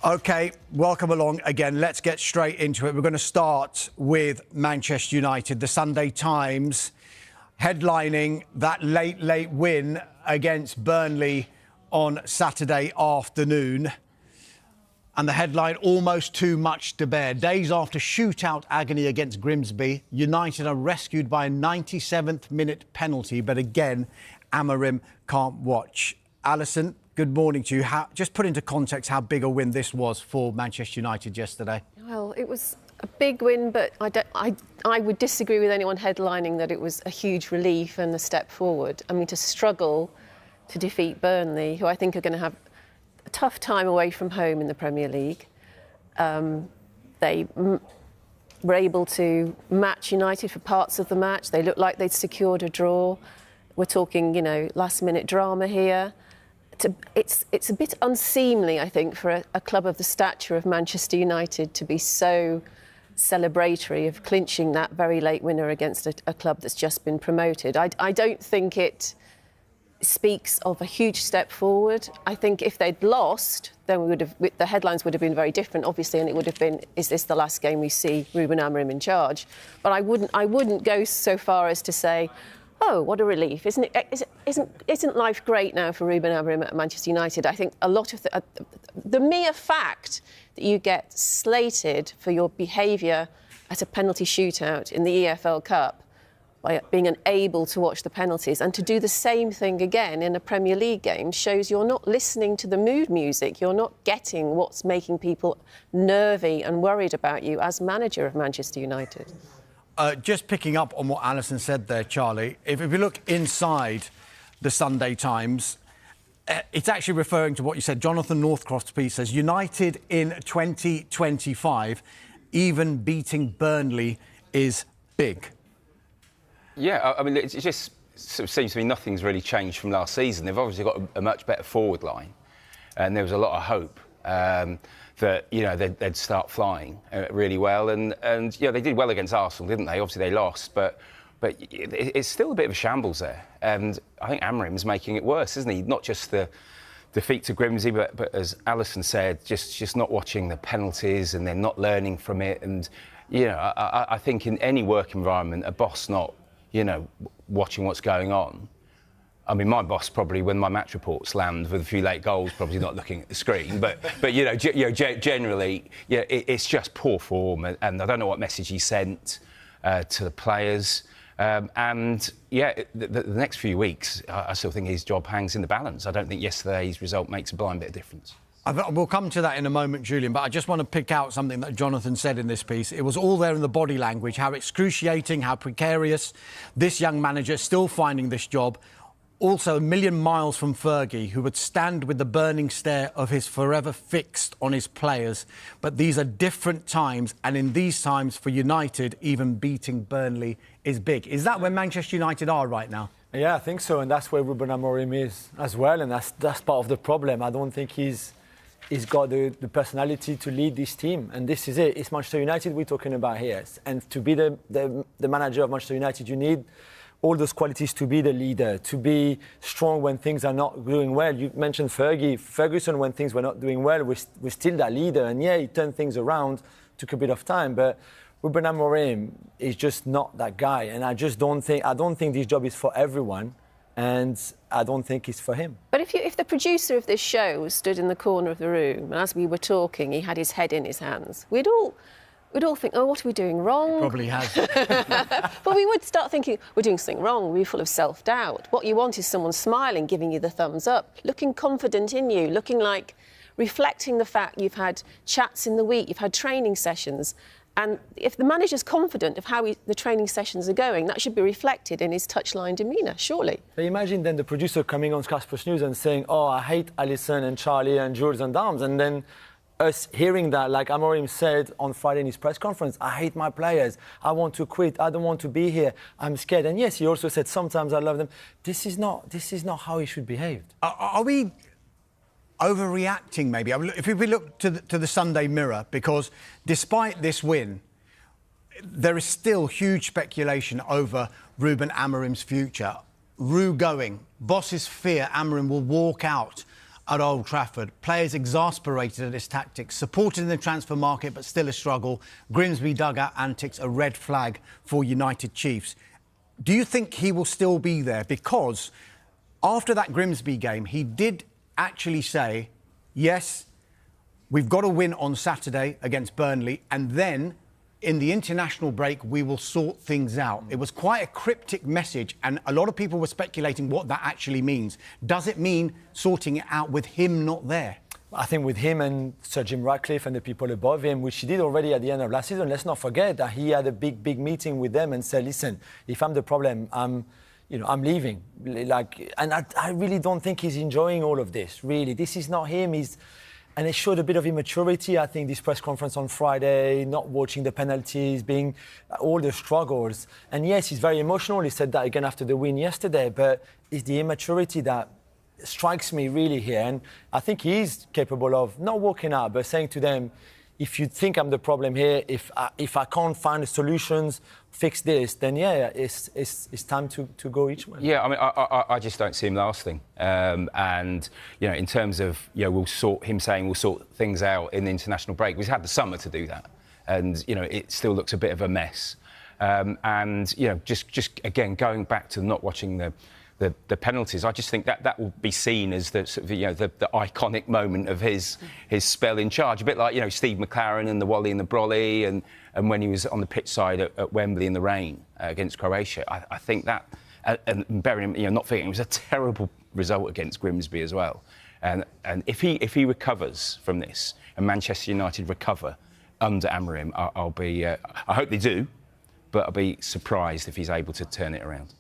OK, welcome along again. Let's get straight into it. We're going to start with Manchester United. The Sunday Times headlining that late win against Burnley on Saturday afternoon. And the headline, almost too much to bear. Days after shootout agony against Grimsby, United are rescued by a 97th minute penalty. But again, Amorim can't watch. Alison, good morning to you. Just put into context how big a win this was for Manchester United yesterday. Well, it was a big win, but I would disagree with anyone headlining that it was a huge relief and a step forward. I mean, to struggle to defeat Burnley, who I think are going to have a tough time away from home in the Premier League. They were able to match United for parts of the match. They looked like they'd secured a draw. We're talking, last-minute drama here. It's a bit unseemly, I think, for a club of the stature of Manchester United to be so celebratory of clinching that very late winner against a club that's just been promoted. I don't think it speaks of a huge step forward. I think if they'd lost, then the headlines would have been very different, obviously, and it would have been, is this the last game we see Ruben Amorim in charge? But I wouldn't go so far as to say, oh, what a relief. Isn't life great now for Ruben Amorim at Manchester United? I think a lot of the mere fact that you get slated for your behaviour at a penalty shootout in the EFL Cup by being unable to watch the penalties and to do the same thing again in a Premier League game shows you're not listening to the mood music. You're not getting what's making people nervy and worried about you as manager of Manchester United. Just picking up on what Alison said there, Charlie, if you look inside the Sunday Times, it's actually referring to what you said. Jonathan Northcroft's piece says, United in 2025, even beating Burnley is big. Yeah, I mean, it just sort of seems to me nothing's really changed from last season. They've obviously got a much better forward line, and there was a lot of hope that they'd start flying really well, and they did well against Arsenal, didn't they? Obviously they lost, but it's still a bit of a shambles there, and I think Amorim's making it worse, isn't he? Not just the defeat to Grimsby, but as Alison said, just not watching the penalties and then not learning from it, and I think in any work environment, a boss not watching what's going on. I mean, my boss probably, when my match reports land with a few late goals, probably not looking at the screen. But generally, it's just poor form, and I don't know what message he sent to the players. The next few weeks, I still think his job hangs in the balance. I don't think yesterday's result makes a blind bit of difference. We'll come to that in a moment, Julian, but I just want to pick out something that Jonathan said in this piece. It was all there in the body language, how excruciating, how precarious this young manager still finding this job. Also, a million miles from Fergie, who would stand with the burning stare of his forever fixed on his players. But these are different times, and in these times, for United, even beating Burnley is big. Is that where Manchester United are right now? Yeah, I think so, and that's where Ruben Amorim is as well, and that's part of the problem. I don't think he's got the personality to lead this team, and this is it. It's Manchester United we're talking about here, and to be the manager of Manchester United, you need all those qualities to be the leader, to be strong when things are not doing well. You mentioned Ferguson, when things were not doing well, was still that leader. And yeah, he turned things around, took a bit of time. But Ruben Amorim is just not that guy. And I don't think this job is for everyone. And I don't think it's for him. But if the producer of this show stood in the corner of the room, and as we were talking, he had his head in his hands, we'd all think, oh, what are we doing wrong? Probably has. But we would start thinking, we're doing something wrong. We're full of self-doubt. What you want is someone smiling, giving you the thumbs up, looking confident in you, looking like reflecting the fact you've had chats in the week, you've had training sessions. And if the manager's confident of how the training sessions are going, that should be reflected in his touchline demeanour, surely. But imagine then the producer coming on Sky Sports News and saying, oh, I hate Alisson and Charlie and Jules and Dams, and then us hearing that, like Amorim said on Friday in his press conference, I hate my players, I want to quit, I don't want to be here, I'm scared. And yes, he also said, sometimes I love them. This is not how he should behave. Are we overreacting, maybe? If we look to the Sunday Mirror, because despite this win, there is still huge speculation over Ruben Amorim's future. Rue going, bosses fear Amorim will walk out at Old Trafford. Players exasperated at his tactics, supported in the transfer market but still a struggle. Grimsby dugout antics, a red flag for United Chiefs. Do you think he will still be there? Because after that Grimsby game, he did actually say, yes, we've got to win on Saturday against Burnley, and then in the international break, we will sort things out. It was quite a cryptic message, and a lot of people were speculating what that actually means. Does it mean sorting it out with him not there? I think with him and Sir Jim Ratcliffe and the people above him, which he did already at the end of last season, let's not forget that he had a big meeting with them and said, listen, if I'm the problem, I'm leaving. And I really don't think he's enjoying all of this, really. This is not him. And it showed a bit of immaturity, I think, this press conference on Friday, not watching the penalties, being all the struggles. And yes, he's very emotional. He said that again after the win yesterday, but it's the immaturity that strikes me really here. And I think he's capable of not walking out, but saying to them, if you think I'm the problem here, if I can't find the solutions, fix this, then yeah, it's time to go each way. Yeah, I mean, I just don't see him lasting. And in terms of we'll sort things out in the international break. We've had the summer to do that, and it still looks a bit of a mess. And just again going back to not watching the penalties, I just think that will be seen as the sort of, the iconic moment of his spell in charge, a bit like Steve McLaren and the Wally and the Brolly, and when he was on the pitch side at Wembley in the rain against Croatia. I think that, and bearing not forgetting, it was a terrible result against Grimsby as well. And if he recovers from this, and Manchester United recover under Amorim, I hope they do, but I'll be surprised if he's able to turn it around.